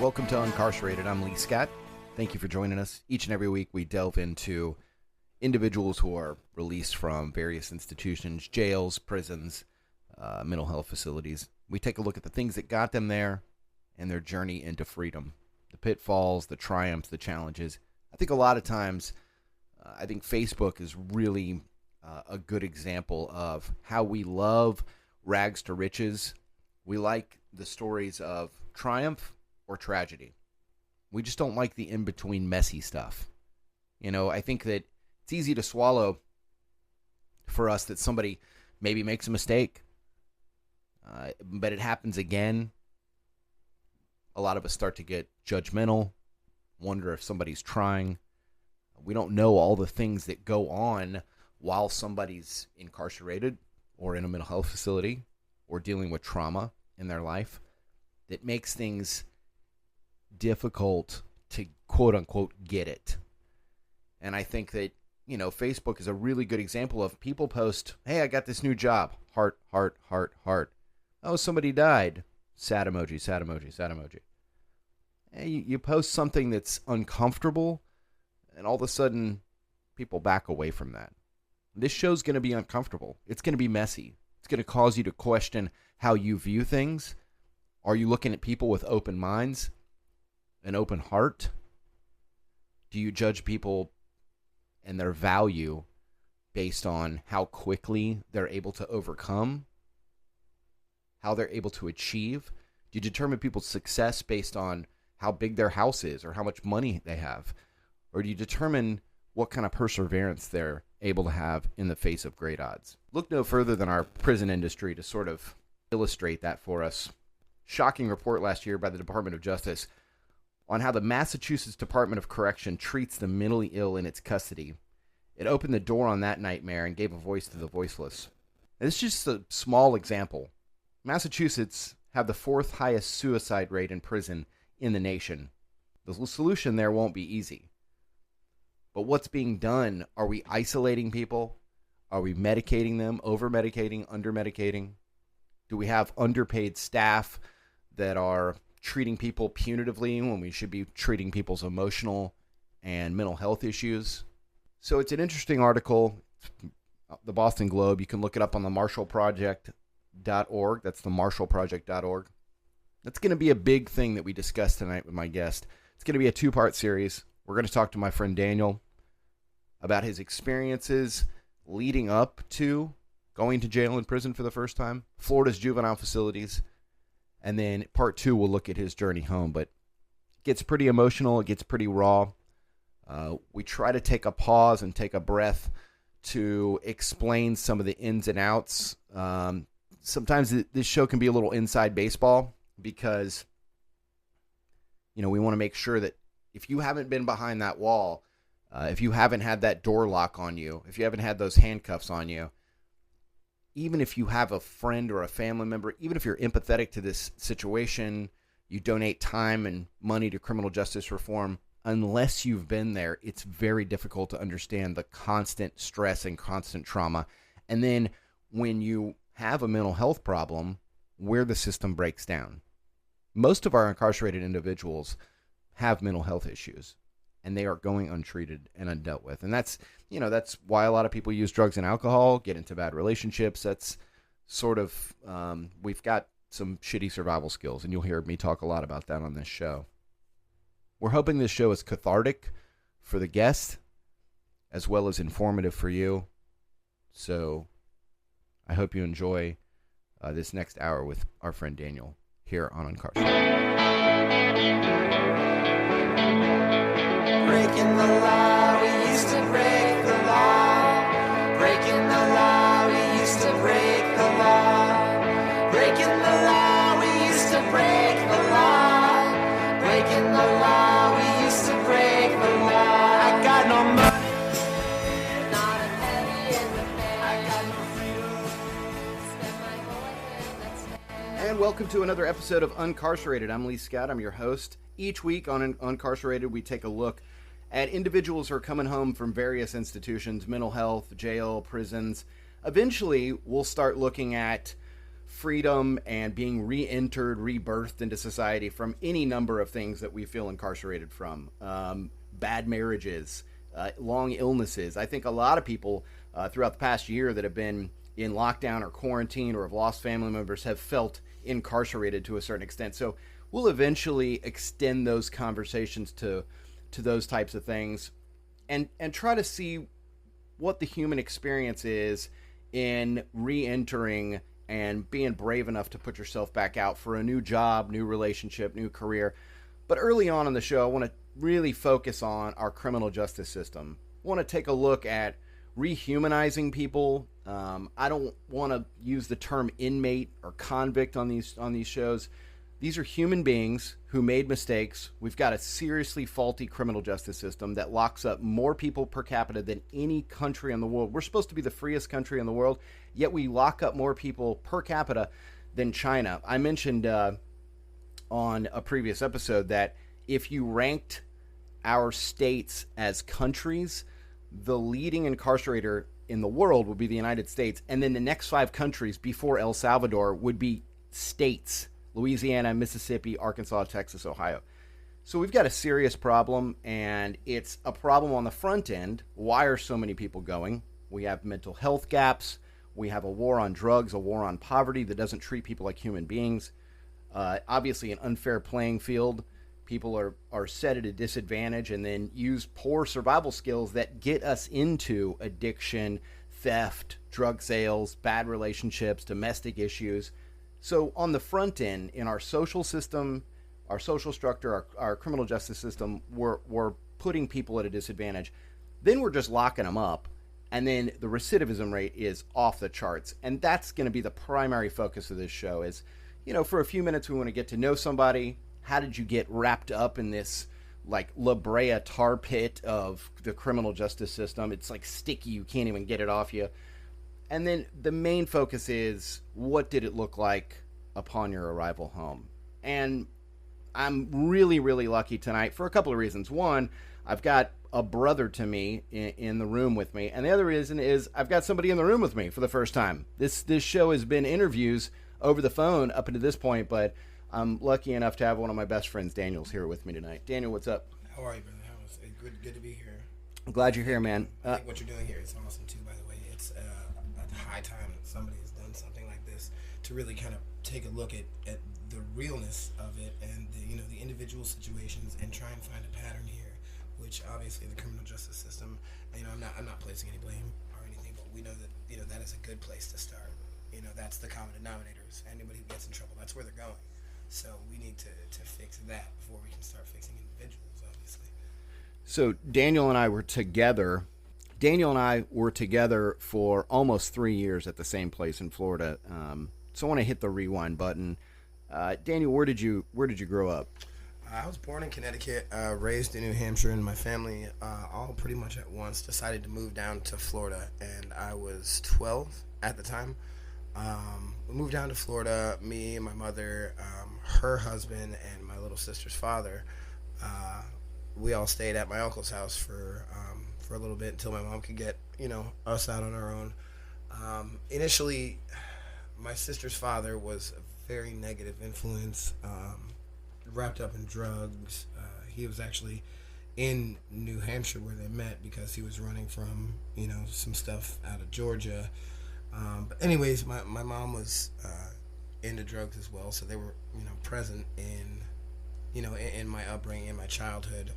Welcome to Uncarcerated. I'm Lee Scott. Thank you for joining us. Each and every week we delve into individuals who are released from various institutions, jails, prisons, mental health facilities. We take a look at the things that got them there and their journey into freedom, the pitfalls, the triumphs, the challenges. I think a lot of times, I think Facebook is really a good example of how we love rags to riches. We like the stories of triumph or tragedy. We just don't like the in-between messy stuff. You know, I think that it's easy to swallow for us that somebody maybe makes a mistake, but it happens again. A lot of us start to get judgmental, wonder if somebody's trying. We don't know all the things that go on while somebody's incarcerated or in a mental health facility or dealing with trauma in their life that makes things difficult to quote-unquote get it. And I think that, you know, Facebook is a really good example of people post, hey, I got this new job, heart, heart, heart, heart. Oh, somebody died, sad emoji, sad emoji, sad emoji. Hey, you post something that's uncomfortable, and all of a sudden, people back away from that. This show's going to be uncomfortable. It's going to be messy. It's going to cause you to question how you view things. Are you looking at people with open minds, an open heart? Do you judge people and their value based on how quickly they're able to overcome, how they're able to achieve? Do you determine people's success based on how big their house is or how much money they have? Or do you determine what kind of perseverance they're able to have in the face of great odds? Look no further than our prison industry to sort of illustrate that for us. Shocking report last year by the Department of Justice on how the Massachusetts Department of Correction treats the mentally ill in its custody. It opened the door on that nightmare and gave a voice to the voiceless. And this is just a small example. Massachusetts have the fourth highest suicide rate in prison in the nation. The solution there won't be easy. But what's being done? Are we isolating people? Are we medicating them, over-medicating, under-medicating? Do we have underpaid staff that are treating people punitively when we should be treating people's emotional and mental health issues? So it's an interesting article, the Boston Globe. You can look it up on the marshallproject.org. That's the marshallproject.org. That's going to be a big thing that we discuss tonight with my guest. It's going to be a two-part series. We're going to talk to my friend Daniel about his experiences leading up to going to jail and prison for the first time, Florida's juvenile facilities, and then part two, we'll look at his journey home. But it gets pretty emotional. It gets pretty raw. We try to take a pause and take a breath to explain some of the ins and outs. Sometimes this show can be a little inside baseball because, you know, we want to make sure that if you haven't been behind that wall, if you haven't had that door lock on you, if you haven't had those handcuffs on you, even if you have a friend or a family member, even if you're empathetic to this situation, you donate time and money to criminal justice reform, unless you've been there, it's very difficult to understand the constant stress and constant trauma. And then when you have a mental health problem, where the system breaks down. Most of our incarcerated individuals have mental health issues, and they are going untreated and undealt with. And that's, you know, that's why a lot of people use drugs and alcohol, get into bad relationships. That's sort of, we've got some shitty survival skills, and you'll hear me talk a lot about that on this show. We're hoping this show is cathartic for the guest, as well as informative for you. So I hope you enjoy this next hour with our friend Daniel here on Uncarcerated. Breaking the law, we used to break the law. Breaking the law, we used to break the law. Breaking the law, we used to break the law. Breaking the law, we used to break the law. I got no money, not a penny in the bank. I got no freedom, spend my whole life, that's it. And welcome to another episode of Uncarcerated. I'm Lee Scott. I'm your host. Each week on Uncarcerated, we take a look at individuals who are coming home from various institutions, mental health, jail, prisons. Eventually, we'll start looking at freedom and being re-entered, rebirthed into society from any number of things that we feel incarcerated from. Bad marriages, long illnesses. I think a lot of people throughout the past year that have been in lockdown or quarantine or have lost family members have felt incarcerated to a certain extent. So we'll eventually extend those conversations to those types of things and try to see what the human experience is in re-entering and being brave enough to put yourself back out for a new job, new relationship, new career. But early on in the show, I want to really focus on our criminal justice system. I want to take a look at rehumanizing people. I don't want to use the term inmate or convict on these shows. These are human beings who made mistakes. We've got a seriously faulty criminal justice system that locks up more people per capita than any country in the world. We're supposed to be the freest country in the world, yet we lock up more people per capita than China. I mentioned on a previous episode that if you ranked our states as countries, the leading incarcerator in the world would be the United States, and then the next 5 countries before El Salvador would be states: Louisiana, Mississippi, Arkansas, Texas, Ohio. So we've got a serious problem, and it's a problem on the front end. Why are so many people going? We have mental health gaps. We have a war on drugs, a war on poverty that doesn't treat people like human beings. Obviously, an unfair playing field. People are set at a disadvantage and then use poor survival skills that get us into addiction, theft, drug sales, bad relationships, domestic issues. So on the front end, in our social system, our social structure, our criminal justice system, we're putting people at a disadvantage. Then we're just locking them up. And then the recidivism rate is off the charts. And that's going to be the primary focus of this show is, for a few minutes, we want to get to know somebody. How did you get wrapped up in this, like, La Brea tar pit of the criminal justice system? It's like sticky. You can't even get it off you. And then the main focus is, what did it look like upon your arrival home? And I'm really, really lucky tonight for a couple of reasons. One, I've got a brother to me in the room with me. And the other reason is I've got somebody in the room with me for the first time. This show has been interviews over the phone up until this point, but I'm lucky enough to have one of my best friends, Daniel's, here with me tonight. Daniel, what's up? How are you, brother? Good to be here. I'm glad you're here, man. I think what you're doing here is awesome, too, by the way. It's a high time that somebody has done something like this to really kind of take a look at the realness of it and the individual situations and try and find a pattern here, which obviously the criminal justice system, I'm not placing any blame or anything, but we know that, that is a good place to start. That's the common denominators. Anybody who gets in trouble, that's where they're going. So we need to fix that before we can start fixing individuals, obviously. So Daniel and I were together. Daniel and I were together for almost 3 years at the same place in Florida. So I want to hit the rewind button. Daniel, where did you grow up? I was born in Connecticut, raised in New Hampshire, and my family all pretty much at once decided to move down to Florida, and I was 12 at the time. We moved down to Florida, me and my mother, her husband, and my little sister's father. We all stayed at my uncle's house for a little bit until my mom could get, us out on our own. Initially, my sister's father was a very negative influence, wrapped up in drugs. He was actually in New Hampshire where they met because he was running from, some stuff out of Georgia. But anyways, my mom was into drugs as well, so they were, present in my upbringing, in my childhood.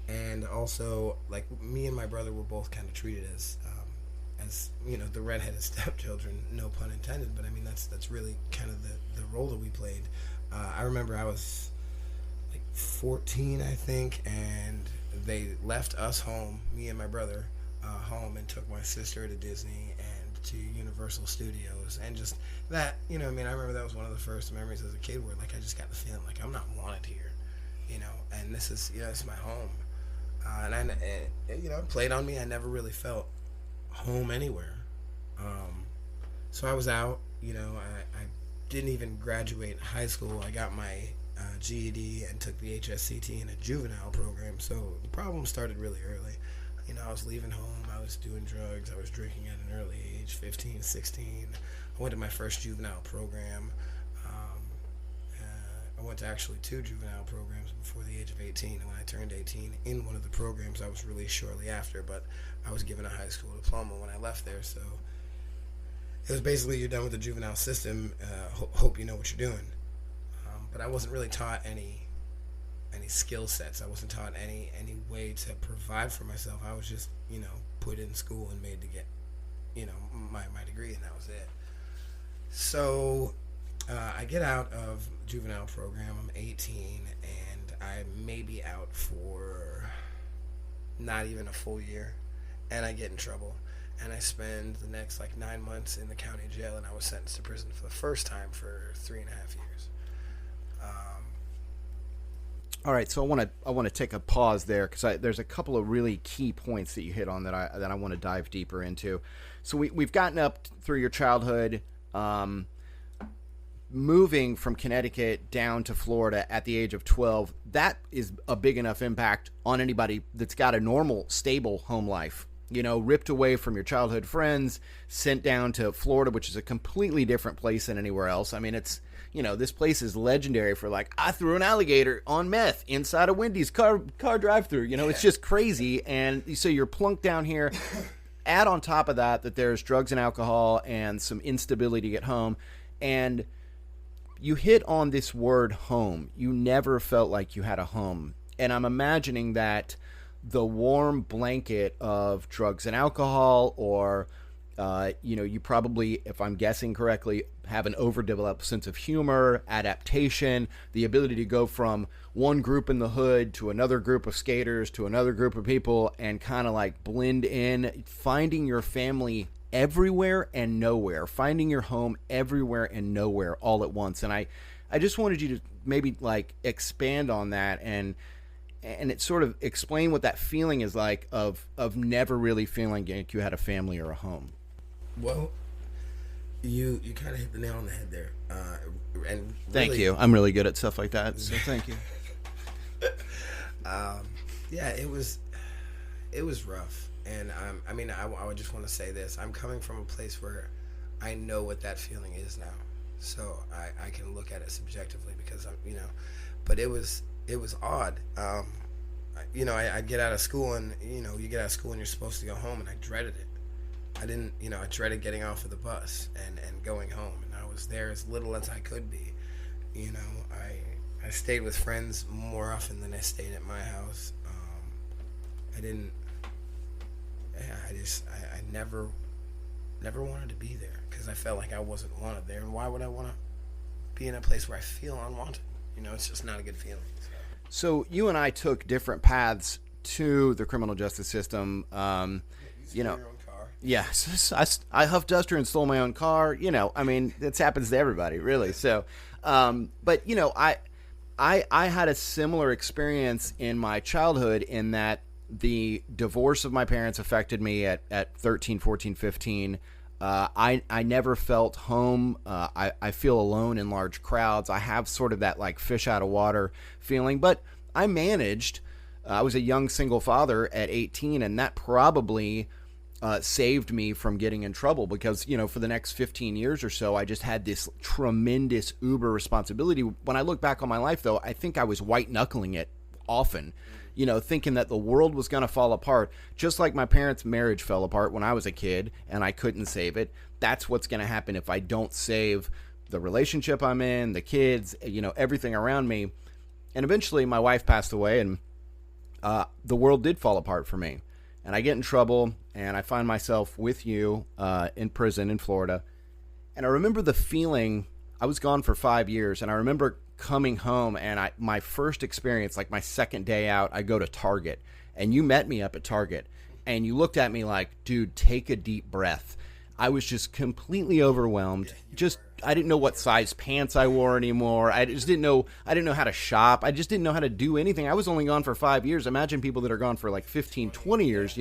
And also, like, me and my brother were both kind of treated as the redheaded stepchildren, no pun intended, but I mean, that's really kind of the role that we played. I remember I was like 14, I think, and they left us home, me and my brother, home, and took my sister to Disney and to Universal Studios, and just that, I remember that was one of the first memories as a kid where, like, I just got the feeling like I'm not wanted here, and this is my home, and it played on me. I never really felt home anywhere, so I was out. I didn't even graduate high school. I got my GED and took the HSCT in a juvenile program, so the problem started really early. I was leaving home. I was doing drugs. I was drinking at an early age, 15, 16. I went to my first juvenile program. I went to actually 2 juvenile programs before the age of 18. And when I turned 18, in one of the programs, I was released shortly after. But I was given a high school diploma when I left there. So it was basically, you're done with the juvenile system. Hope you know what you're doing. But I wasn't really taught any skill sets. I wasn't taught any way to provide for myself. I was just, put in school and made to get, my degree, and that was it. So I get out of juvenile program. I'm 18, and I may be out for not even a full year, and I get in trouble. And I spend the next 9 months in the county jail, and I was sentenced to prison for the first time for 3.5 years. All right, so I want to take a pause there because there's a couple of really key points that you hit on that I want to dive deeper into. So we've gotten up through your childhood, moving from Connecticut down to Florida at the age of 12. That is a big enough impact on anybody that's got a normal, stable home life. Ripped away from your childhood friends, sent down to Florida, which is a completely different place than anywhere else. I mean, it's, this place is legendary for I threw an alligator on meth inside a Wendy's car drive-through. It's just crazy. And so you're plunked down here. Add on top of that there's drugs and alcohol and some instability at home. And you hit on this word home. You never felt like you had a home. And I'm imagining that the warm blanket of drugs and alcohol, or, you probably, if I'm guessing correctly, have an overdeveloped sense of humor, adaptation, the ability to go from one group in the hood to another group of skaters to another group of people and kind of blend in, finding your family everywhere and nowhere, finding your home everywhere and nowhere all at once. And I just wanted you to maybe expand on that and it sort of explain what that feeling is like of never really feeling like you had a family or a home. Well, you kind of hit the nail on the head there. And thank you. I'm really good at stuff like that, so thank you. Yeah, it was rough, and I would just want to say this: I'm coming from a place where I know what that feeling is now, so I can look at it subjectively because but it was odd. I get out of school and, you get out of school and you're supposed to go home, and I dreaded it. I didn't, I dreaded getting off of the bus and going home, and I was there as little as I could be. I stayed with friends more often than I stayed at my house. I never wanted to be there because I felt like I wasn't wanted there. And why would I want to be in a place where I feel unwanted? It's just not a good feeling. So you and I took different paths to the criminal justice system. Your own car. Yes, I huffed duster and stole my own car. This happens to everybody, really. So, but I had a similar experience in my childhood in that the divorce of my parents affected me at 13, 14, 15. I never felt home. I feel alone in large crowds. I have sort of that fish out of water feeling, but I managed. I was a young single father at 18, and that probably saved me from getting in trouble because, for the next 15 years or so, I just had this tremendous uber responsibility. When I look back on my life, though, I think I was white knuckling it often. Thinking that the world was going to fall apart, just like my parents' marriage fell apart when I was a kid and I couldn't save it. That's what's going to happen if I don't save the relationship I'm in, the kids, everything around me. And eventually my wife passed away, and the world did fall apart for me. And I get in trouble, and I find myself with you in prison in Florida. And I remember the feeling. I was gone for 5 years, and I remember coming home, and my first experience, my second day out, I go to Target, and you met me up at Target, and you looked at me like, dude, take a deep breath. I was just completely overwhelmed. I didn't know what size pants I wore anymore. I didn't know how to shop. I just didn't know how to do anything. I was only gone for 5 years. Imagine people that are gone for 15, 20 years,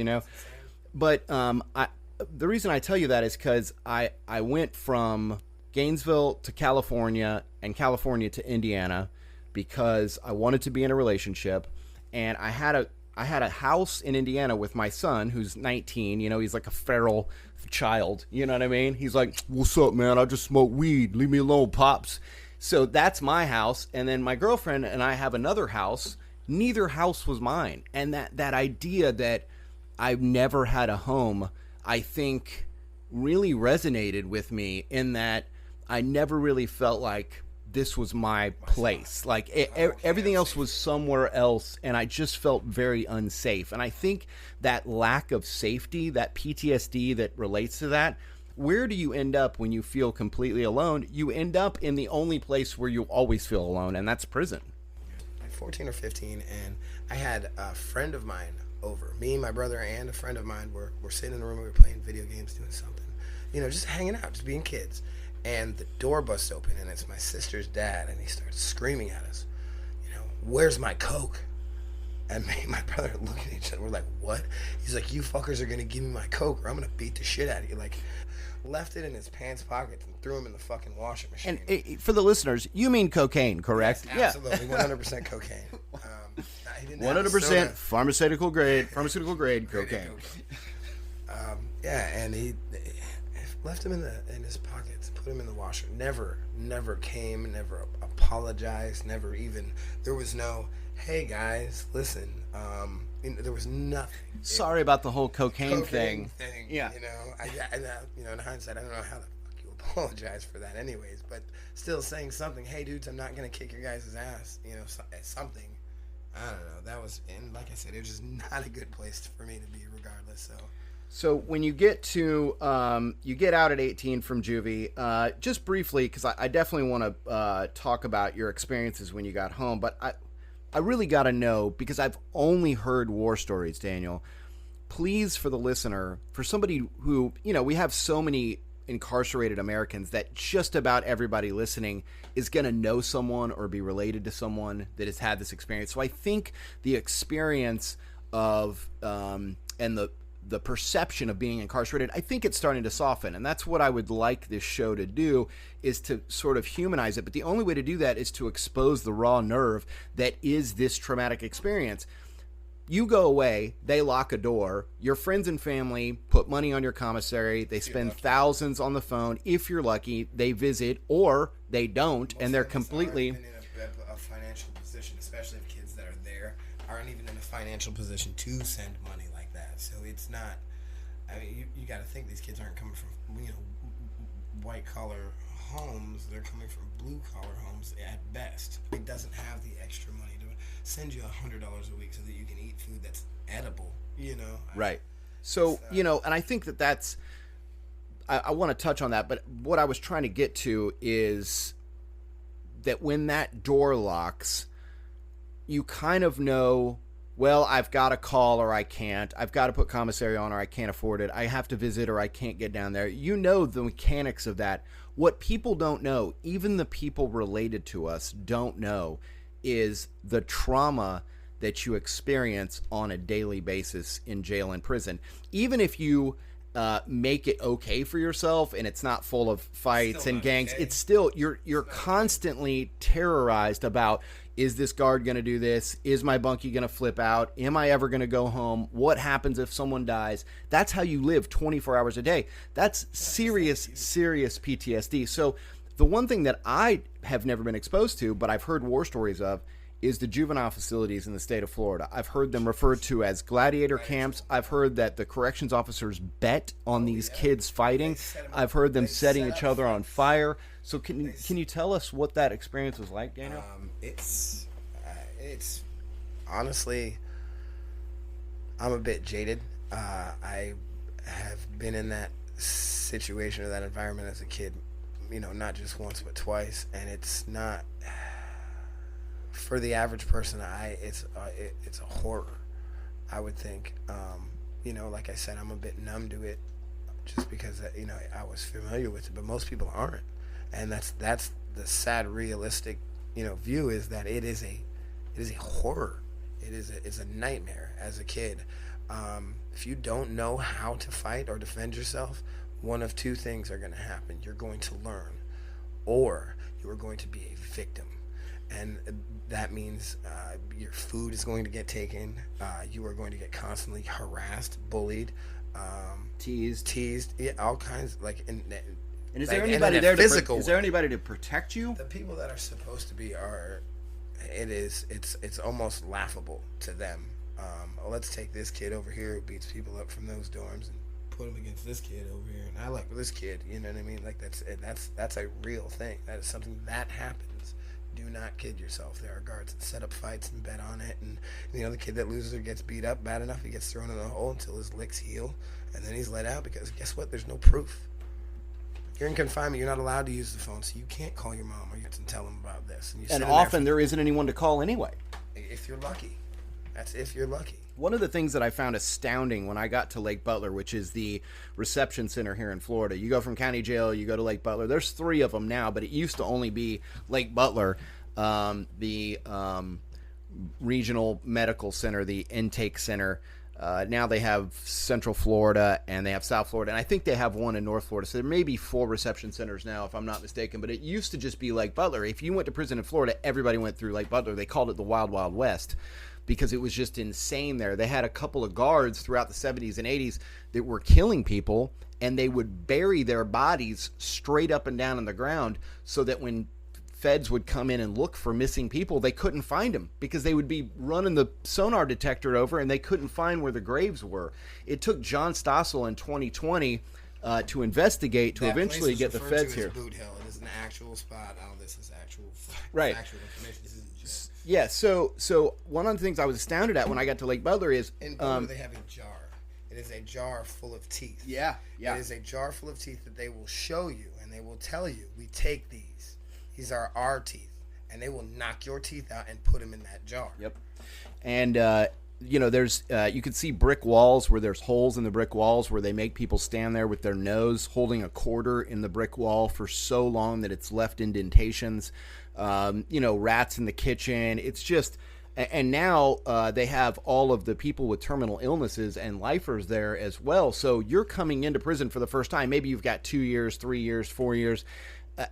But the reason I tell you that is because I went from Gainesville to California and California to Indiana because I wanted to be in a relationship, and I had I had a house in Indiana with my son, who's 19. You know, he's like a feral child. You know what I mean? He's like, "What's up, man? I just smoke weed. Leave me alone, pops." So that's my house. And then my girlfriend and I have another house. Neither house was mine. And that idea that I've never had a home, I think, really resonated with me in that I never really felt like this was my place. Like everything else was somewhere else, and I just felt very unsafe. And I think that lack of safety, that PTSD that relates to that, where do you end up when you feel completely alone? You end up in the only place where you always feel alone, and that's prison. Like 14 or 15, and I had a friend of mine over. Me, my brother, and a friend of mine were sitting in the room. We were playing video games, doing something, just hanging out, just being kids. And the door busts open, and it's my sister's dad, and he starts screaming at us, "Where's my Coke?" And me and my brother look at each other. We're like, "What?" He's like, "You fuckers are gonna give me my Coke, or I'm gonna beat the shit out of you." Like, left it in his pants pocket and threw him in the fucking washing machine. And for the listeners, you mean cocaine, correct? Yes, absolutely, 100% cocaine. 100% pharmaceutical grade cocaine. And he left him in his pockets, put him in the washer. Never came, never apologized, never even. There was no, "Hey guys, listen." There was nothing. Sorry about the whole cocaine thing. Yeah. In hindsight, I don't know how the fuck you apologize for that, anyways. But still saying something. "Hey, dudes, I'm not gonna kick your guys' ass." Something. I don't know. That was, and like I said, it was just not a good place for me to be, regardless. So when you get to you get out at 18 from juvie, just briefly, because I definitely want to talk about your experiences when you got home, but I really got to know, because I've only heard war stories, Daniel. Please, for the listener, for somebody who, we have so many incarcerated Americans that just about everybody listening is going to know someone or be related to someone that has had this experience. So I think the experience of and the perception of being incarcerated, I think it's starting to soften. And that's what I would like this show to do, is to sort of humanize it. But the only way to do that is to expose the raw nerve that is this traumatic experience. You go away, they lock a door, your friends and family put money on your commissary, they spend thousands on the phone. If you're lucky, they visit, or they don't, and they're completely in a financial position, especially if kids that are there aren't even in a financial position to send money like that. So it's not, you got to think these kids aren't coming from white collar homes, they're coming from blue collar homes at best. It doesn't have the extra money to send you $100 a week so that you can eat food that's edible, Right. So, and I think that's, I want to touch on that, but what I was trying to get to is that when that door locks, you kind of know, well, I've got to call or I can't. I've got to put commissary on or I can't afford it. I have to visit or I can't get down there. You know the mechanics of that. What people don't know, even the people related to us don't know, is the trauma that you experience on a daily basis in jail and prison. Even if you make it okay for yourself and it's not full of fights and gangs, it's still, you're constantly terrorized about, is this guard going to do this? Is my bunkie going to flip out? Am I ever going to go home? What happens if someone dies? That's how you live 24 hours a day. That's serious PTSD. So the one thing that I have never been exposed to, but I've heard war stories of, is the juvenile facilities in the state of Florida. I've heard them referred to as gladiator camps. I've heard that the corrections officers bet on these kids fighting. I've heard them setting each other on fire. So can you tell us what that experience was like, Daniel? It's honestly, I'm a bit jaded. I have been in that situation or that environment as a kid, not just once but twice, and it's not, for the average person, it's a horror, I would think. Like I said, I'm a bit numb to it just because I was familiar with it, but most people aren't, and that's the sad realistic view, is that it is a horror. It's a nightmare as a kid. If you don't know how to fight or defend yourself, one of two things are going to happen. You're going to learn, or you are going to be a victim. and that means your food is going to get taken. You are going to get constantly harassed, bullied, teased, yeah, all kinds. And is there anybody there? Is there way. anybody to protect you? The people that are supposed to be are. It's almost laughable to them. Let's take this kid over here who beats people up from those dorms and put him against this kid over here, and I like this kid. You know what I mean? Like that's a real thing. That is something that happens. Do not kid yourself. There are guards that set up fights and bet on it, and the kid that loses or gets beat up bad enough, he gets thrown in a hole until his licks heal, and then he's let out because guess what? There's no proof. You're in confinement. You're not allowed to use the phone, so you can't call your mom or you can tell them about this. And often there isn't anyone to call anyway. If you're lucky. That's if you're lucky. One of the things that I found astounding when I got to Lake Butler, which is the reception center here in Florida, you go from county jail, you go to Lake Butler. There's 3 of them now, but it used to only be Lake Butler, the regional medical center, the intake center. Now they have Central Florida and they have South Florida, and I think they have one in North Florida. So there may be 4 reception centers now, if I'm not mistaken. But it used to just be Lake Butler. If you went to prison in Florida, everybody went through Lake Butler. They called it the Wild Wild West because it was just insane there. They had a couple of guards throughout the 70s and 80s that were killing people, and they would bury their bodies straight up and down in the ground so that when feds would come in and look for missing people, they couldn't find them because they would be running the sonar detector over and they couldn't find where the graves were. It took John Stossel in 2020 to investigate to eventually get the feds here. Boot Hill. It is an actual spot. All this is actual, right. Actual information. This isn't just... Yeah. So one of the things I was astounded at when I got to Lake Butler is in Butler they have a jar. It is a jar full of teeth. Yeah. It is a jar full of teeth that they will show you and they will tell you, we take these. These are our teeth, and they will knock your teeth out and put them in that jar. Yep. And there's you can see brick walls where there's holes in the brick walls where they make people stand there with their nose holding a quarter in the brick wall for so long that it's left indentations. Rats in the kitchen. It's just, and now they have all of the people with terminal illnesses and lifers there as well. So you're coming into prison for the first time. Maybe you've got 2 years, 3 years, 4 years.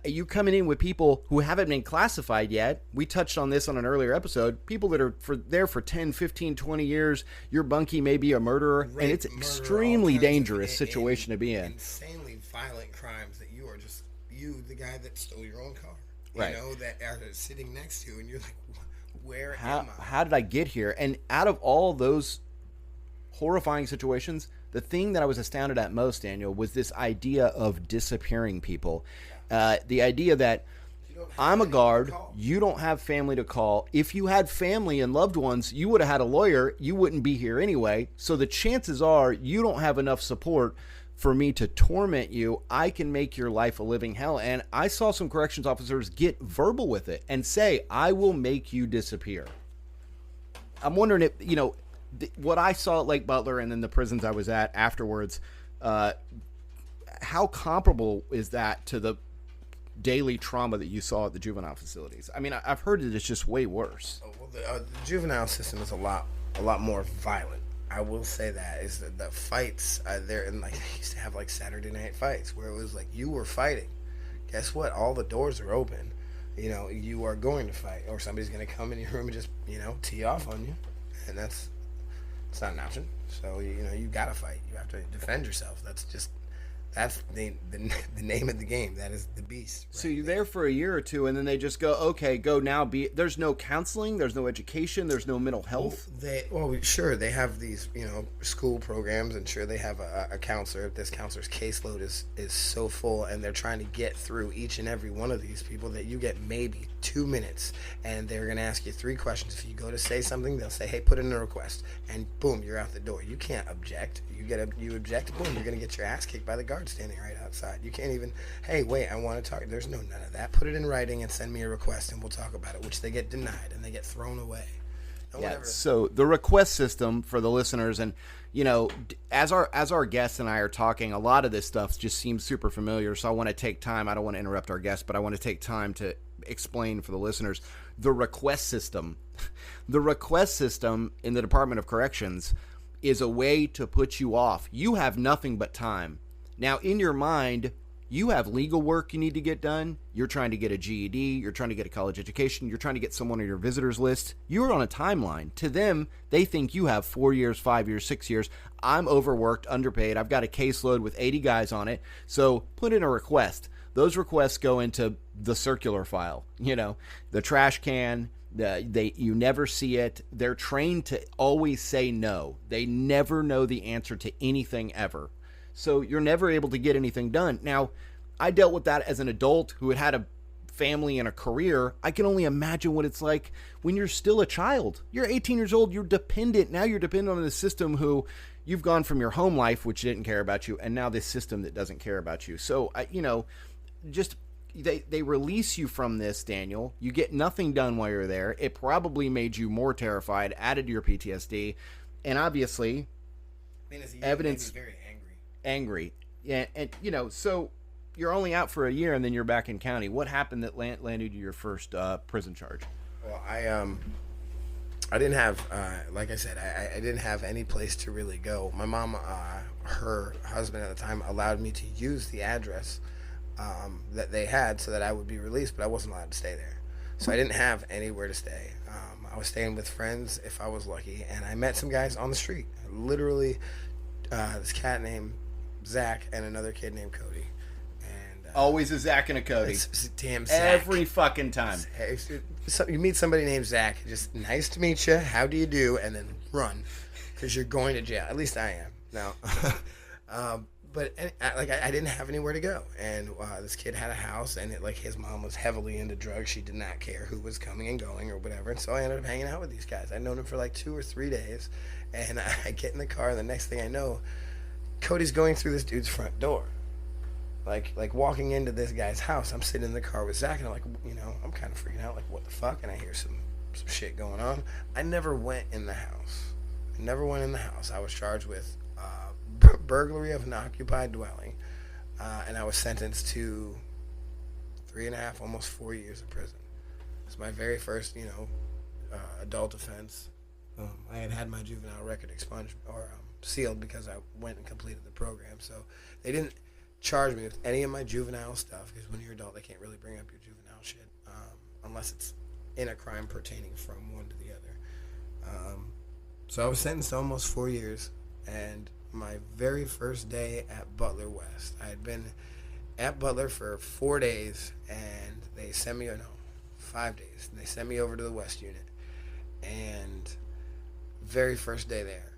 You coming in with people who haven't been classified yet. We touched on this on an earlier episode. People that are there for 10, 15, 20 years. Your bunkie may be a murderer. Rape, and it's murder, extremely dangerous situation to be in. Insanely violent crimes that you are just, the guy that stole your own car. Right. That are sitting next to you, and you're like, where am I? How did I get here? And out of all those horrifying situations, the thing that I was astounded at most, Daniel, was this idea of disappearing people. The idea that I'm a guard, you don't have family to call. If you had family and loved ones, you would have had a lawyer. You wouldn't be here anyway. So the chances are you don't have enough support for me to torment you. I can make your life a living hell. And I saw some corrections officers get verbal with it and say, I will make you disappear. I'm wondering if, what I saw at Lake Butler and then the prisons I was at afterwards, how comparable is that to the daily trauma that you saw at the juvenile facilities? I mean, I've heard that it's just way worse. Well, the juvenile system is a lot more violent. I will say that is that the fights there, and they used to have Saturday night fights where it was you were fighting. Guess what? All the doors are open. You are going to fight, or somebody's going to come in your room and just tee off on you, and it's not an option. So you got to fight. You have to defend yourself. That's the name of the game. That is the beast. Right? So you're there for a year or two, and then they just go, okay, go now. There's no counseling, there's no education, there's no mental health. Sure, they have these, school programs, and sure they have a counselor. This counselor's caseload is so full, and they're trying to get through each and every one of these people that you get maybe 2 minutes, and they're going to ask you 3 questions. If you go to say something, they'll say, hey, put in a request, and boom, you're out the door. You can't object. You object, boom, you're going to get your ass kicked by the guard standing right outside. You can't even, hey, wait, I want to talk. There's none of that. Put it in writing and send me a request, and we'll talk about it, which they get denied, and they get thrown away. So the request system for the listeners, and as our guests and I are talking, a lot of this stuff just seems super familiar. So I want to take time. I don't want to interrupt our guests, but I want to take time to explain for the listeners the request system. The request system in the Department of Corrections is a way to put you off. You have nothing but time. Now, in your mind, You have legal work you need to get done. You're trying to get a GED. You're trying to get a college education. You're trying to get someone on your visitors list. You're on a timeline. To them, they think you have 4 years, 5 years, 6 years. I'm overworked, underpaid. I've got a caseload with 80 guys on it. So put in a request. Those requests go into the circular file, the trash can. You never see it. They're trained to always say no. They never know the answer to anything ever. So you're never able to get anything done. Now, I dealt with that as an adult who had a family and a career. I can only imagine what it's like when you're still a child. You're 18 years old. You're dependent. Now you're dependent on the system who you've gone from your home life, which didn't care about you, and now this system that doesn't care about you. So, just they release you from this, Daniel. You get nothing done while you're there. It probably made you more terrified, added to your PTSD, and obviously, evidence very angry. Yeah, and so you're only out for a year, and then you're back in county. What happened that landed you your first prison charge? Well, I didn't have, like I said, I didn't have any place to really go. My mom, her husband at the time, allowed me to use the address that they had so that I would be released, but I wasn't allowed to stay there. So I didn't have anywhere to stay. I was staying with friends if I was lucky, and I met some guys on the street. Literally, this cat named Zach and another kid named Cody. And always a Zach and a Cody. It's damn Zach. Every fucking time. So you meet somebody named Zach, just nice to meet you, how do you do, and then run, because you're going to jail. At least I am now. But I didn't have anywhere to go, and this kid had a house, and his mom was heavily into drugs. She did not care who was coming and going or whatever, and so I ended up hanging out with these guys. I'd known them for like 2 or 3 days, and I get in the car, and the next thing I know, Cody's going through this dude's front door, like walking into this guy's house. I'm sitting in the car with Zach, and I'm like, I'm kind of freaking out, like, what the fuck? And I hear some shit going on. I never went in the house. I was charged with burglary of an occupied dwelling, and I was sentenced to 3.5, almost 4 years of prison. It's my very first, adult offense. I had my juvenile record expunged or sealed because I went and completed the program. So they didn't charge me with any of my juvenile stuff, because when you're adult, they can't really bring up your juvenile shit unless it's in a crime pertaining from one to the other. So I was sentenced to almost 4 years, and my very first day at Butler West, I had been at Butler for 4 days, and they sent me, 5 days, and they sent me over to the West unit. And very first day there,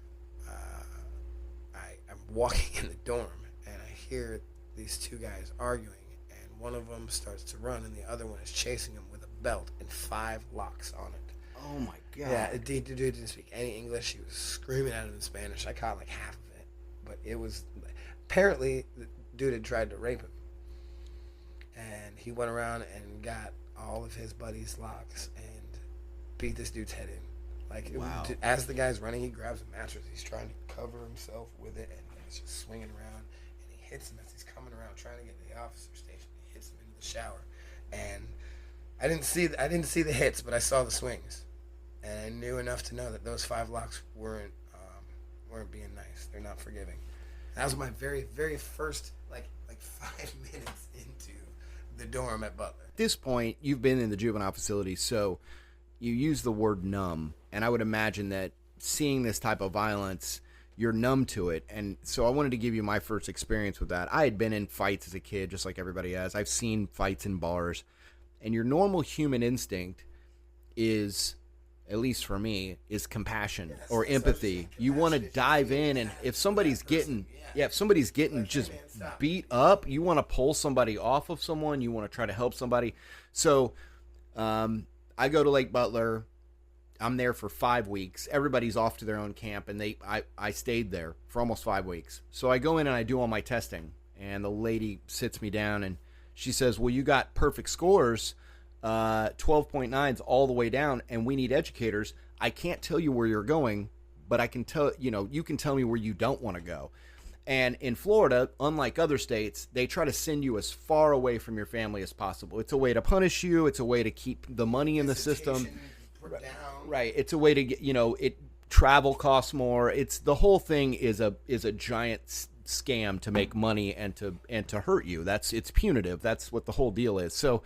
I'm walking in the dorm, and I hear these two guys arguing, and one of them starts to run, and the other one is chasing him with a belt and 5 locks on it. Oh my god. Yeah, the dude didn't speak any English. He was screaming at him in Spanish. I caught like half of it, but it was apparently the dude had tried to rape him, and he went around and got all of his buddies' locks and beat this dude's head in. Like, wow. As the guy's running, he grabs a mattress. He's trying to cover himself with it, and he's just swinging around. And he hits him as he's coming around trying to get to the officer station. He hits him into the shower, and I didn't see the hits, but I saw the swings, and I knew enough to know that those 5 locks weren't being nice. They're not forgiving. And that was my very, very first like 5 minutes into the dorm at Butler. At this point, you've been in the juvenile facility, so you use the word numb, and I would imagine that seeing this type of violence, you're numb to it. And so I wanted to give you my first experience with that. I had been in fights as a kid, just like everybody has. I've seen fights in bars, and your normal human instinct is, at least for me, is compassion or empathy. You want to dive in, and if somebody's getting just beat up, you want to pull somebody off of someone. You want to try to help somebody. So I go to Lake Butler. I'm there for 5 weeks. Everybody's off to their own camp, and I stayed there for almost 5 weeks. So I go in and I do all my testing, and the lady sits me down, and she says, well, you got perfect scores, 12.9s all the way down, and we need educators. I can't tell you where you're going, but I can tell, you can tell me where you don't want to go. And in Florida, unlike other states, they try to send you as far away from your family as possible. It's a way to punish you. It's a way to keep the money in the system. Right. It's a way to get, travel costs more. It's the whole thing is a giant scam to make money and to hurt you. It's punitive. That's what the whole deal is. So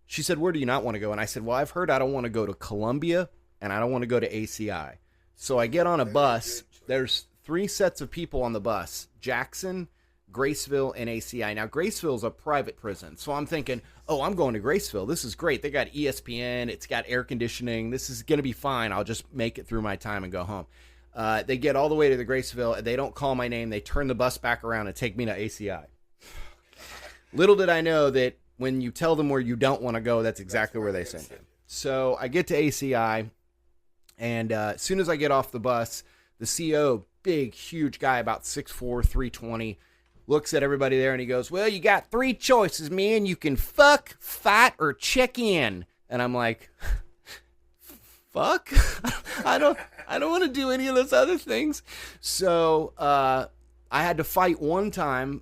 she said, where do you not want to go? And I said, well, I've heard I don't want to go to Columbia and I don't want to go to ACI. So I get on a bus. There's 3 sets of people on the bus: Jackson, Graceville, and ACI. Now, Graceville is a private prison. So I'm thinking, oh, I'm going to Graceville. This is great. They got ESPN. It's got air conditioning. This is going to be fine. I'll just make it through my time and go home. They get all the way to the Graceville. They don't call my name. They turn the bus back around and take me to ACI. Little did I know that when you tell them where you don't want to go, that's exactly where they send you. So I get to ACI, and as soon as I get off the bus, the CO, big, huge guy, about 6'4", 320, looks at everybody there and he goes, well, you got 3 choices, man. You can fuck, fight, or check in. And I'm like, fuck? I don't want to do any of those other things. So I had to fight one time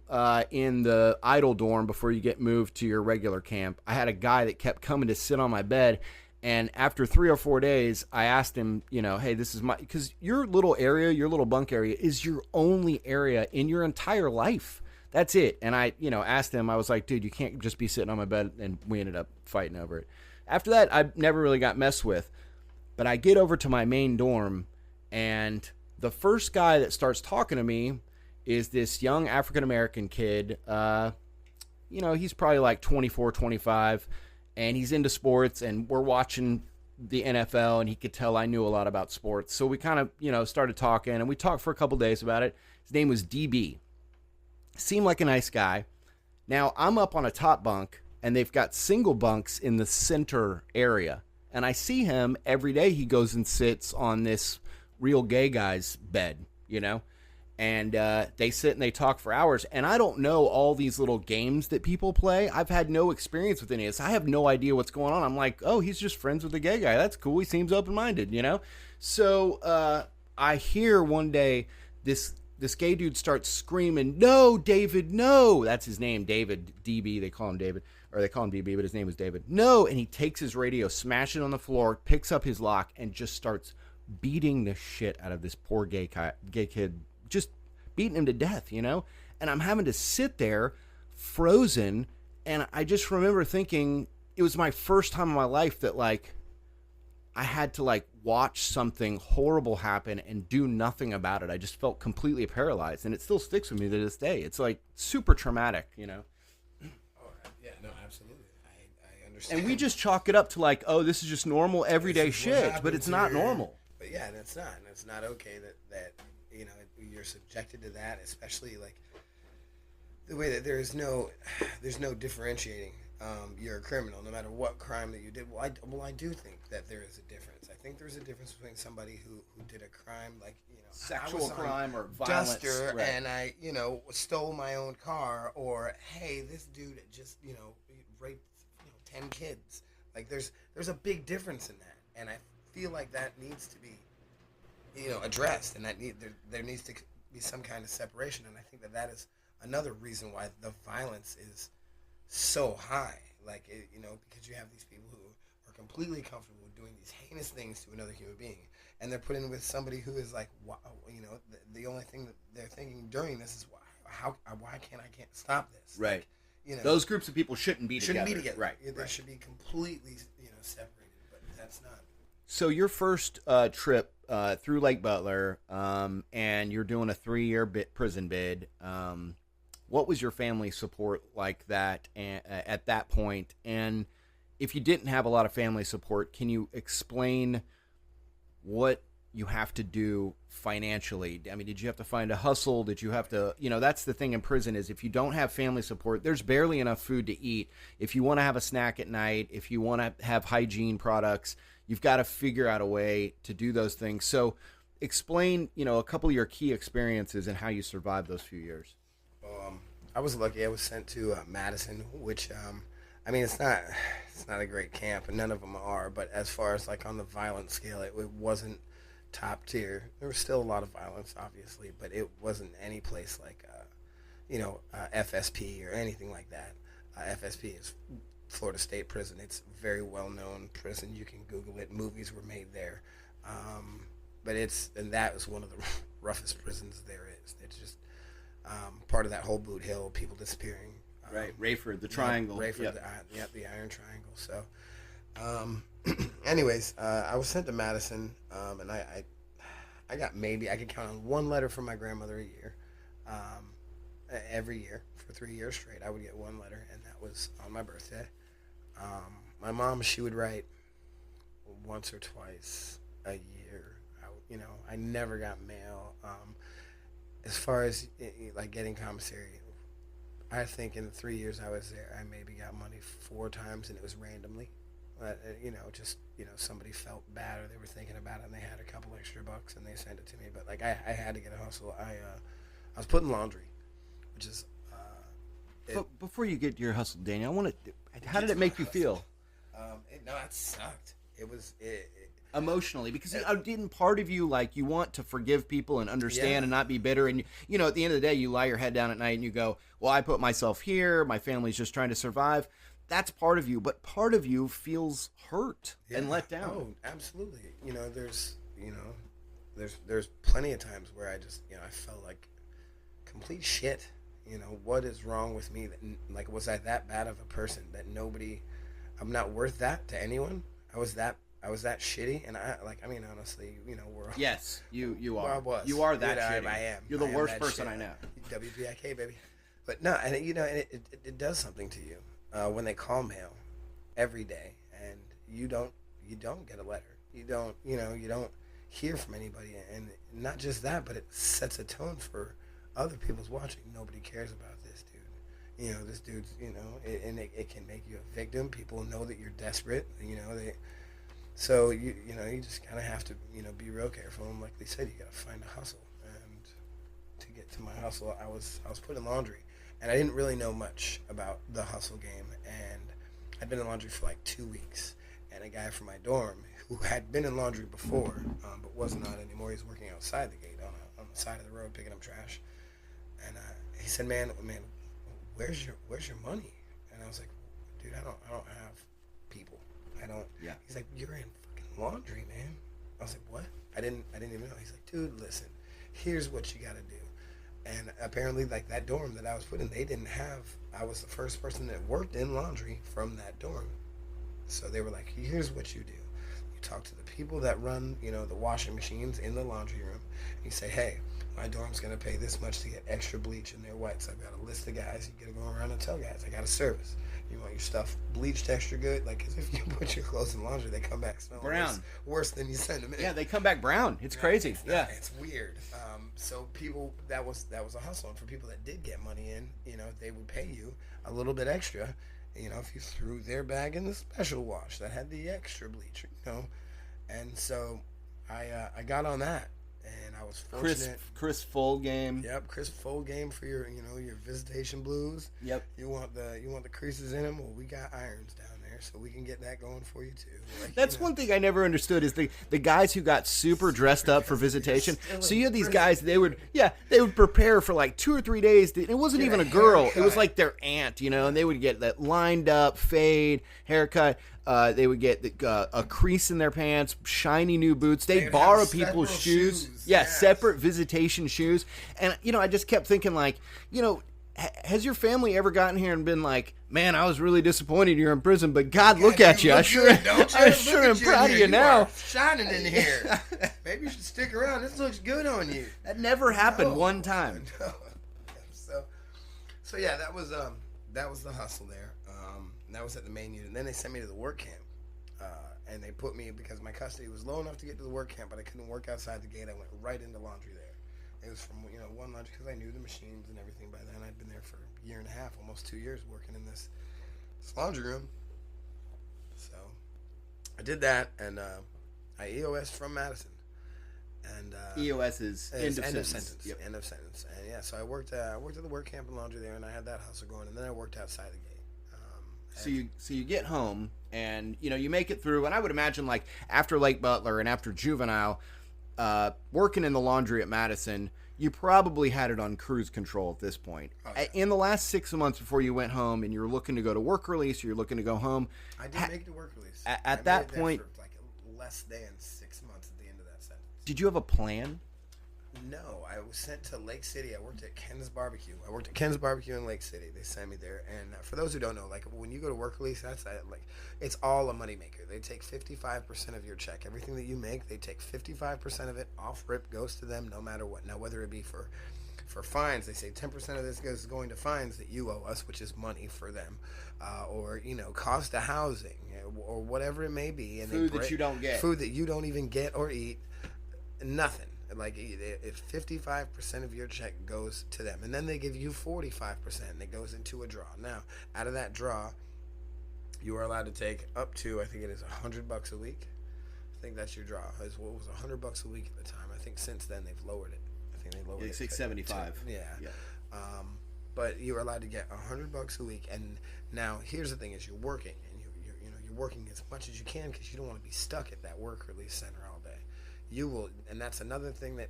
in the idle dorm before you get moved to your regular camp. I had a guy that kept coming to sit on my bed. And after 3 or 4 days, I asked him, hey, this is because your little area, your little bunk area is your only area in your entire life. That's it. And I, asked him, I was like, dude, you can't just be sitting on my bed. And we ended up fighting over it. After that, I never really got messed with. But I get over to my main dorm, and the first guy that starts talking to me is this young African-American kid. He's probably like 24, 25. And he's into sports, and we're watching the NFL, and he could tell I knew a lot about sports. So we kind of, started talking, and we talked for a couple days about it. His name was DB. Seemed like a nice guy. Now, I'm up on a top bunk, and they've got single bunks in the center area. And I see him every day. He goes and sits on this real gay guy's bed, And they sit and they talk for hours. And I don't know all these little games that people play. I've had no experience with any of this. I have no idea what's going on. I'm like, oh, he's just friends with the gay guy. That's cool. He seems open-minded, So I hear one day this gay dude starts screaming, no, David, no. That's his name, David, DB. They call him David. Or they call him DB, but his name is David. No. And he takes his radio, smashes it on the floor, picks up his lock, and just starts beating the shit out of this poor gay kid. Just beating him to death, And I'm having to sit there frozen. And I just remember thinking it was my first time in my life that, I had to, watch something horrible happen and do nothing about it. I just felt completely paralyzed. And it still sticks with me to this day. It's, super traumatic, Oh, yeah, no, absolutely. I understand. And we just chalk it up to, oh, this is just normal, everyday shit. But it's not normal. But, yeah, and it's not. And it's not okay that you're subjected to that, especially the way that there's no differentiating. You're a criminal no matter what crime that you did. Well, I do think that there is a difference. I think there's a difference between somebody who did a crime sexual crime or violence, duster, right. And I stole my own car, or hey, this dude just raped 10 kids. There's a big difference in that, and I feel like that needs to be addressed, and there needs to be some kind of separation. And I think that is another reason why the violence is so high. Because you have these people who are completely comfortable doing these heinous things to another human being, and they're put in with somebody who is wow, the only thing that they're thinking during this is why can't I stop this? Right. Those groups of people shouldn't be together. Right. They should be completely separated, but that's not. So your first trip through Lake Butler, and you're doing a 3-year prison bid. What was your family support like that at that point? And if you didn't have a lot of family support, can you explain what you have to do financially? I mean, did you have to find a hustle? Did you have to, that's the thing in prison is if you don't have family support, there's barely enough food to eat. If you want to have a snack at night, if you want to have hygiene products, you've got to figure out a way to do those things. So explain, a couple of your key experiences and how you survived those few years. I was lucky. I was sent to Madison, which, it's not a great camp, and none of them are. But as far as on the violent scale, it wasn't top tier. There was still a lot of violence, obviously, but it wasn't any place like, FSP or anything like that. FSP is Florida State Prison. It's a very well-known prison. You can Google it. Movies were made there. But that was one of the roughest prisons there is. It's just part of that whole Boot Hill, people disappearing. Right, Rayford, the triangle. Rayford, the Iron Triangle. So, anyways, I was sent to Madison, and I got I could count on one letter from my grandmother a year. Every year for 3 years straight, I would get one letter, and that was on my birthday. My mom, she would write once or twice a year. I never got mail. As far as like getting commissary, I think in the 3 years I was there, I maybe got money 4 times, and it was randomly. Somebody felt bad or they were thinking about it, and they had a couple extra bucks, and they sent it to me. But like I had to get a hustle. I was putting laundry, which is. But before you get to your hustle, Daniel, how did it make you feel? It sucked. It was emotionally, because didn't part of you like you want to forgive people and understand and not be bitter, and at the end of the day you lie your head down at night and you go, well, I put myself here, my family's just trying to survive. That's part of you, but part of you feels hurt and let down. Oh, absolutely. There's plenty of times where I just I felt like complete shit. What is wrong with me? Like, was I that bad of a person that I'm not worth that to anyone? I was that shitty, and honestly, we're all, yes, you are. I was. You are that shitty. I am. You're the worst person I know. WPIK, baby. But no, and it does something to you when they call mail every day, and you don't get a letter. You don't hear from anybody, and not just that, but it sets a tone for other people's watching. Nobody cares about this dude. This dude's, and it can make you a victim. People know that you're desperate. So you just kind of have to, be real careful. And like they said, you got to find a hustle. And to get to my hustle, I was putting laundry, and I didn't really know much about the hustle game. And I'd been in laundry for like 2 weeks, and a guy from my dorm who had been in laundry before, but was not anymore. He was working outside the gate on the side of the road picking up trash. And he said, "Man, where's your money?" And I was like, "Dude, I don't have people. I don't." Yeah. He's like, "You're in fucking laundry, man." I was like, "What?" I didn't even know. He's like, "Dude, listen, here's what you got to do." And apparently, like that dorm that I was put in, they didn't have. I was the first person that worked in laundry from that dorm. So they were like, "Here's what you do. You talk to the people that run, the washing machines in the laundry room. And you say, hey, my dorm's going to pay this much to get extra bleach in their whites. I've got a list of guys. You got to go around and tell guys, I got a service. You want your stuff bleached extra good? Like, because if you put your clothes in laundry, they come back smelling brown. Worse than you send them in. Yeah, they come back brown. It's crazy. It's weird. So people, that was a hustle. And for people that did get money in, they would pay you a little bit extra, if you threw their bag in the special wash that had the extra bleach, And so I got on that. And I was fortunate. Chris Full game. Yep, Chris Full game for your your visitation blues. Yep. You want the creases in them? Well, we got irons down there, so we can get that going for you too. Like, That's one thing I never understood is the guys who got super dressed up for visitation. So you had these guys, they would prepare for like 2 or 3 days. It wasn't even a girl. It was like their aunt, and they would get that lined up fade haircut. They would get a crease in their pants, shiny new boots. They'd borrow people's shoes. Yes. Separate visitation shoes. And, I just kept thinking like, has your family ever gotten here and been like, man, I was really disappointed you're in prison, but God, look at you. I sure am proud of you now. Shining in here. Maybe you should stick around. This looks good on you. That never happened one time. No. So yeah, that was the hustle there. That was at the main unit. And then they sent me to the work camp. And they put me, because my custody was low enough to get to the work camp, but I couldn't work outside the gate. I went right into laundry there. It was from, one laundry, because I knew the machines and everything by then. I'd been there for a year and a half, almost 2 years, working in this laundry room. So I did that, and I EOS from Madison. And EOS is end of sentence. Yep. End of sentence. And yeah, so I worked at the work camp and laundry there, and I had that hustle going, and then I worked outside the gate. So you get home, and you make it through, and I would imagine like after Lake Butler and after juvenile, working in the laundry at Madison, you probably had it on cruise control at this point. Oh, yeah. In the last 6 months before you went home, and you're looking to go to work release, or you're looking to go home. I did make it to work release. At that point, for like less than 6 months at the end of that sentence. Did you have a plan? No, I was sent to Lake City. I worked at Ken's Barbecue. I worked at Ken's Barbecue in Lake City. They sent me there. And for those who don't know, like when you go to work release, that's like it's all a moneymaker. They take 55% of your check. Everything that you make, they take 55% of it off rip, goes to them no matter what. Now, whether it be for fines, they say 10% of this is going to fines that you owe us, which is money for them, or cost of housing, or whatever it may be. And food that you don't get, food that you don't even get or eat, nothing. Like if 55% of your check goes to them, and then they give you 45%, and it goes into a draw. Now, out of that draw, you are allowed to take up to, I think it is $100 a week. I think that's your draw. It was $100 a week at the time. I think since then they've lowered it. I think they lowered it. 675. Yeah. But you're allowed to get $100 a week, and now here's the thing: is you're working, and you're working as much as you can because you don't want to be stuck at that work release center all day. You will, and that's another thing that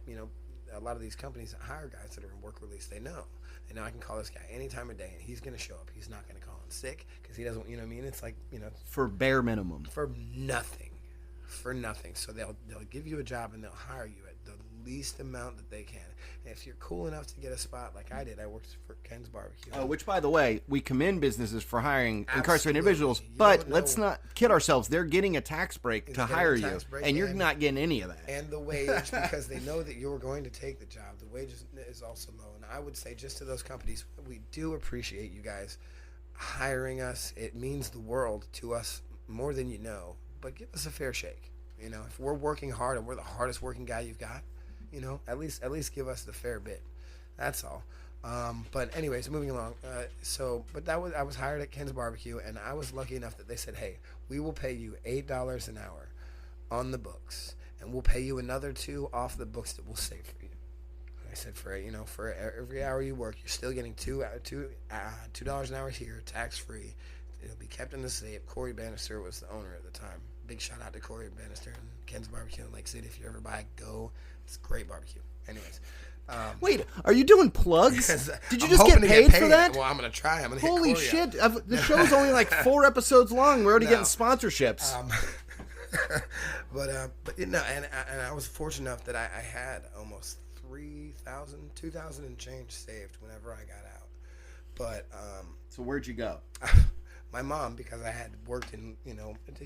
a lot of these companies that hire guys that are in work release, they know I can call this guy any time of day and he's going to show up. He's not going to call in sick because he doesn't, it's like, for bare minimum, for nothing. So they'll give you a job and they'll hire you at the least amount that they can. And if you're cool enough to get a spot like I did, I worked for Ken's Barbecue. Which, by the way, we commend businesses for hiring incarcerated individuals, but let's not kid ourselves. They're getting a tax break to hire you, and you're not getting any of that. And the wage, because they know that you're going to take the job, the wage is also low. And I would say just to those companies, we do appreciate you guys hiring us. It means the world to us more than you know. But give us a fair shake. If we're working hard and we're the hardest working guy you've got, at least give us the fair bit. That's all. But anyways, moving along. I was hired at Ken's Barbecue, and I was lucky enough that they said, hey, we will pay you $8 an hour on the books, and we'll pay you another $2 off the books that we'll save for you. And I said, for every hour you work, you're still getting $2 an hour here, tax free. It'll be kept in the state. Corey Bannister was the owner at the time. Big shout out to Corey Bannister and Ken's Barbecue in Lake City. If you ever buy, go. It's great barbecue. Anyways. Wait, are you doing plugs? Did you I'm just get paid for that? Well, I'm going to try. I'm going to Holy shit. The show's only like 4 episodes long. We're already getting sponsorships. But and I was fortunate enough that I had almost 2,000 and change saved whenever I got out. But so where'd you go? My mom, because I had worked in,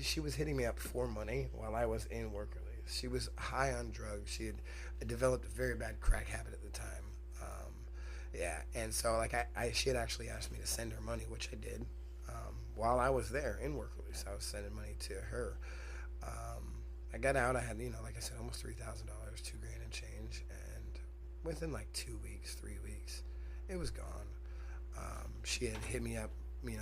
she was hitting me up for money while I was in work release. She was high on drugs. She had developed a very bad crack habit at the time. And so she had actually asked me to send her money, which I did. While I was there in work release, I was sending money to her. I got out. I had, like I said, almost $3,000, $2,000 and change, and within like 3 weeks, it was gone. She had hit me up,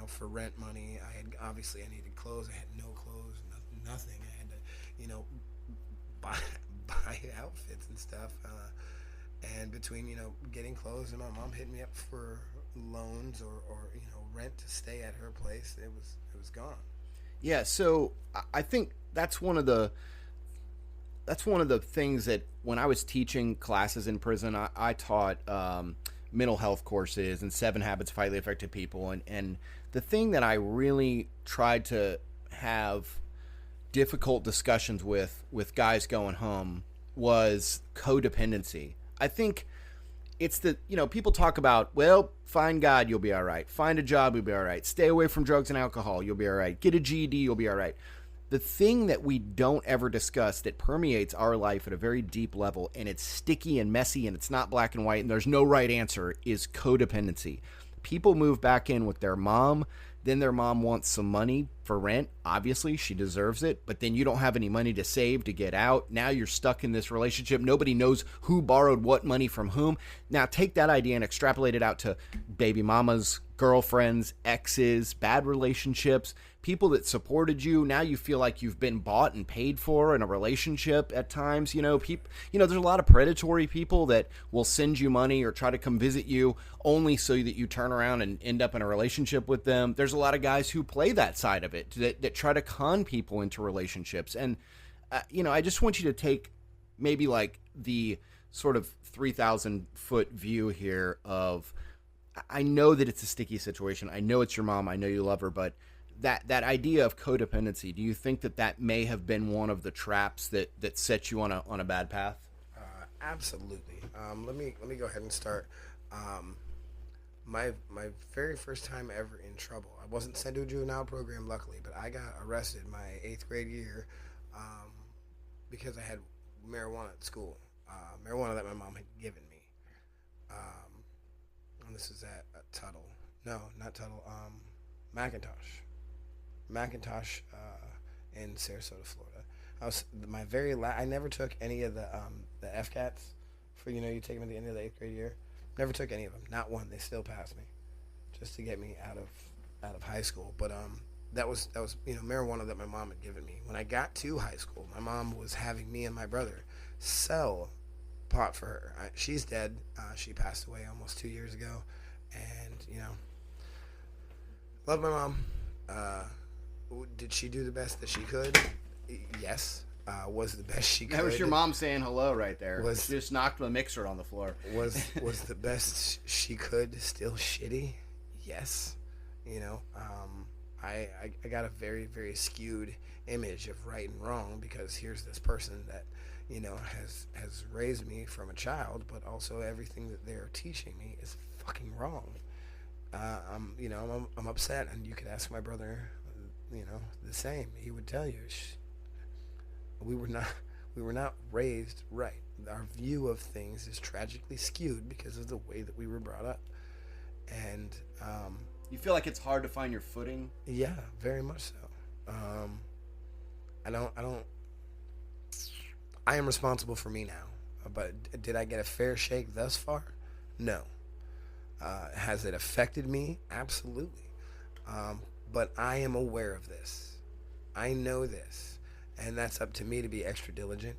for rent money. I needed clothes. I had no clothes, nothing. I had to, buy outfits and stuff. And between, getting clothes and my mom hitting me up for loans or rent to stay at her place, it was gone. Yeah. So I think that's one of the things that when I was teaching classes in prison, I taught, mental health courses and 7 Habits of Highly Effective People. And the thing that I really tried to have difficult discussions with guys going home was codependency. I think it's people talk about, well, find God, you'll be all right. Find a job, you'll be all right. Stay away from drugs and alcohol, you'll be all right. Get a GED, you'll be all right. The thing that we don't ever discuss that permeates our life at a very deep level, and it's sticky and messy and it's not black and white and there's no right answer, is codependency. People move back in with their mom, then their mom wants some money for rent. Obviously, she deserves it, but then you don't have any money to save to get out. Now you're stuck in this relationship. Nobody knows who borrowed what money from whom. Now take that idea and extrapolate it out to baby mamas, girlfriends, exes, bad relationships, people that supported you. Now you feel like you've been bought and paid for in a relationship at times. There's a lot of predatory people that will send you money or try to come visit you only so that you turn around and end up in a relationship with them. There's a lot of guys who play that side of it, that try to con people into relationships. And, I just want you to take maybe like the sort of 3,000 foot view here of, I know that it's a sticky situation. I know it's your mom. I know you love her, but that idea of codependency, do you think that may have been one of the traps that set you on a bad path? Absolutely. Let me go ahead and start. Um, my very first time ever in trouble. I wasn't sent to a juvenile program, luckily, but I got arrested my eighth grade year um, because I had marijuana at school. Marijuana that my mom had given me. Um, and this is at Tuttle. No, not Tuttle. Macintosh. Macintosh in Sarasota, Florida. I was my very I never took any of the FCATs for you take them at the end of the eighth grade year. Never took any of them. Not one. They still passed me, just to get me out of high school. But that was marijuana that my mom had given me. When I got to high school, my mom was having me and my brother sell pot for her. She's dead. She passed away almost 2 years ago, and love my mom. Did she do the best that she could? Yes. Was the best she could. That was your mom saying hello right there. Was she just knocked the mixer on the floor. Was the best she could still shitty? Yes. I got a very, very skewed image of right and wrong because here's this person that has raised me from a child, but also everything that they're teaching me is fucking wrong. I'm upset, and you could ask my brother, the same. He would tell you, we were not raised right. Our view of things is tragically skewed because of the way that we were brought up, and you feel like it's hard to find your footing. Yeah, very much so. I am responsible for me now, but did I get a fair shake thus far? No. Has it affected me? Absolutely. But I am aware of this. I know this. And that's up to me to be extra diligent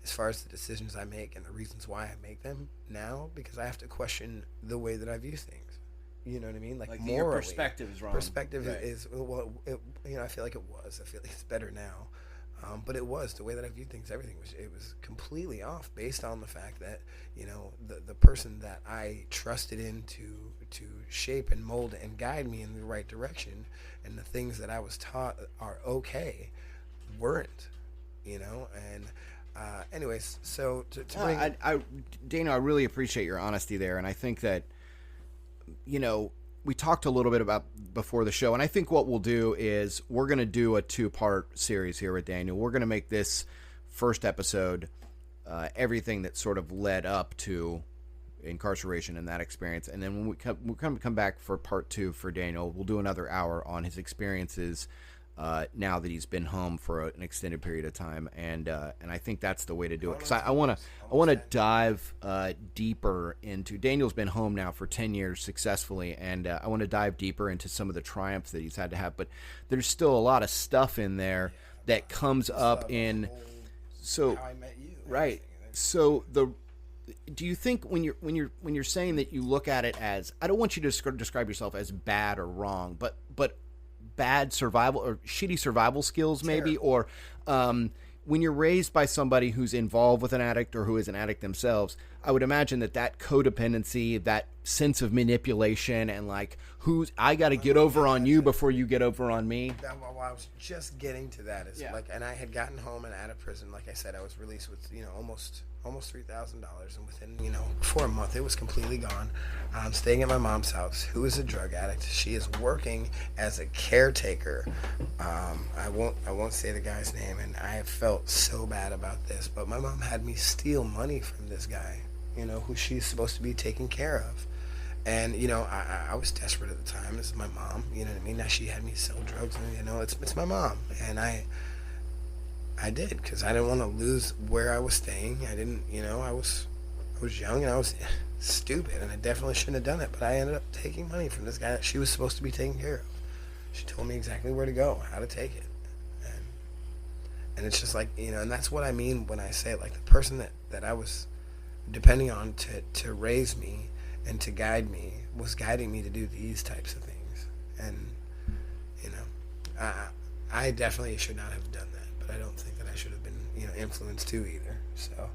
as far as the decisions I make and the reasons why I make them now, because I have to question the way that I view things. You know what I mean? Like morally, your perspective is wrong. Perspective is I feel like it was. I feel like it's better now. But it was the way that I viewed things. Everything was completely off based on the fact that the person that I trusted in to shape and mold and guide me in the right direction, and the things that I was taught are okay, weren't. And anyways, so to bring Dana, I really appreciate your honesty there, and I think that we talked a little bit about before the show, and I think what we'll do is we're going to do a 2-part series here with Daniel. We're going to make this first episode everything that sort of led up to incarceration and that experience, and then when we'll come back for part 2 for Daniel, we'll do another hour on his experiences now that he's been home for an extended period of time, and I think that's the way to do it, because I want to dive deeper into. Daniel's been home now for 10 years successfully, and I want to dive deeper into some of the triumphs that he's had to have, but there's still a lot of stuff in there that comes up in how I met you, right. So do you think when you're saying that you look at it as, I don't want you to describe yourself as bad or wrong, but bad survival or shitty survival skills maybe, or when you're raised by somebody who's involved with an addict or who is an addict themselves, I would imagine that codependency, that sense of manipulation, and like, I got to get over on you before you get over on me. Well, I was just getting to that. And I had gotten home and out of prison. Like I said, I was released with almost $3,000, and within before a month it was completely gone. I'm staying at my mom's house, who is a drug addict. She is working as a caretaker. I won't say the guy's name, and I have felt so bad about this, but my mom had me steal money from this guy, who she's supposed to be taking care of. And I was desperate at the time. This is my mom, you know what I mean? Now she had me sell drugs, and it's my mom, and I did, because I didn't want to lose where I was staying. I didn't, I was young and I was stupid, and I definitely shouldn't have done it. But I ended up taking money from this guy that she was supposed to be taking care of. She told me exactly where to go, how to take it, and it's just like, and that's what I mean when I say, like, the person that I was depending on to raise me and to guide me was guiding me to do these types of things, and I definitely should not have done that. But I don't think that I should have been, influenced too either. So,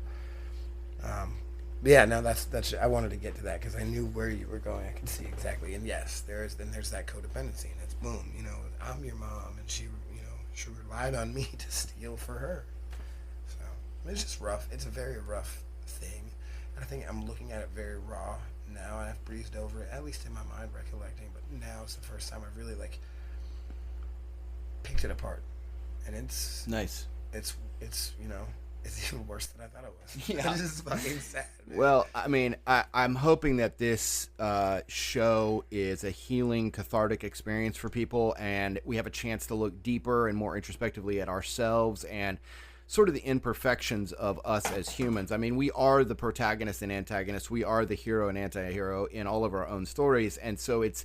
yeah, no, that's. I wanted to get to that because I knew where you were going. I could see exactly, and yes, there's that codependency, and it's boom. I'm your mom, and she relied on me to steal for her. So it's just rough. It's a very rough thing. I think I'm looking at it very raw now, and I've breezed over it, at least in my mind, recollecting. But now it's the first time I've really like picked it apart, and it's Nice. it's it's even worse than I thought it was. Yeah. It's just fucking sad, man. Well, I mean, I'm hoping that this show is a healing, cathartic experience for people, and we have a chance to look deeper and more introspectively at ourselves and sort of the imperfections of us as humans. I mean, we are the protagonist and antagonist. We are the hero and anti-hero in all of our own stories, and so it's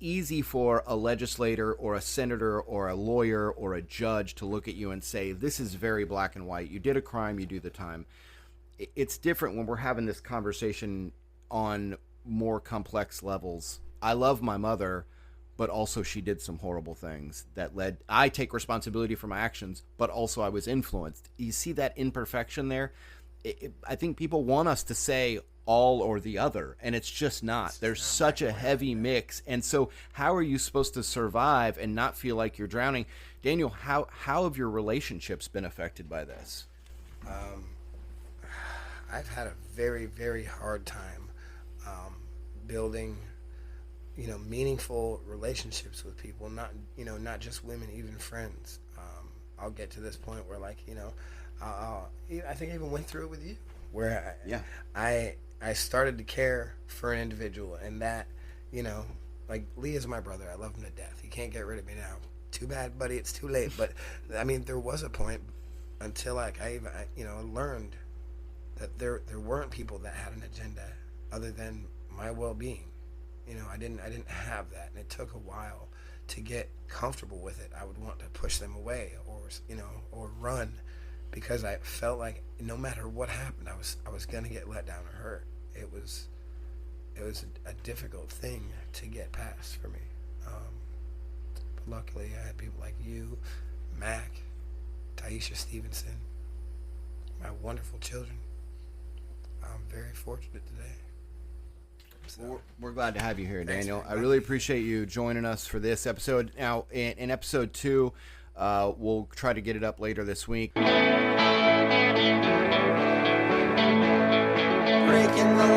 easy for a legislator or a senator or a lawyer or a judge to look at you and say, this is very black and white. You did a crime, you do the time. It's different when we're having this conversation on more complex levels. I love my mother, but also she did some horrible things that led, I take responsibility for my actions, but also I was influenced. You see that imperfection there? I think people want us to say all or the other, and it's just not. There's such a heavy mix, and so how are you supposed to survive and not feel like you're drowning? Daniel, how have your relationships been affected by this? I've had a very, very hard time building, meaningful relationships with people. Not just women, even friends. I'll get to this point where, I think I even went through it with you, where I started to care for an individual, and that, Lee is my brother. I love him to death. He can't get rid of me now. Too bad, buddy. It's too late. But I mean, there was a point until I learned that there weren't people that had an agenda other than my well-being. I didn't have that, and it took a while to get comfortable with it. I would want to push them away or run, because I felt like no matter what happened, I was gonna get let down or hurt. It was a difficult thing to get past for me. But luckily, I had people like you, Mac, Taisha Stevenson, my wonderful children. I'm very fortunate today. So, we're glad to have you here, Thanks, Daniel. man. I really appreciate you joining us for this episode. Now, in episode 2, we'll try to get it up later this week. Breaking the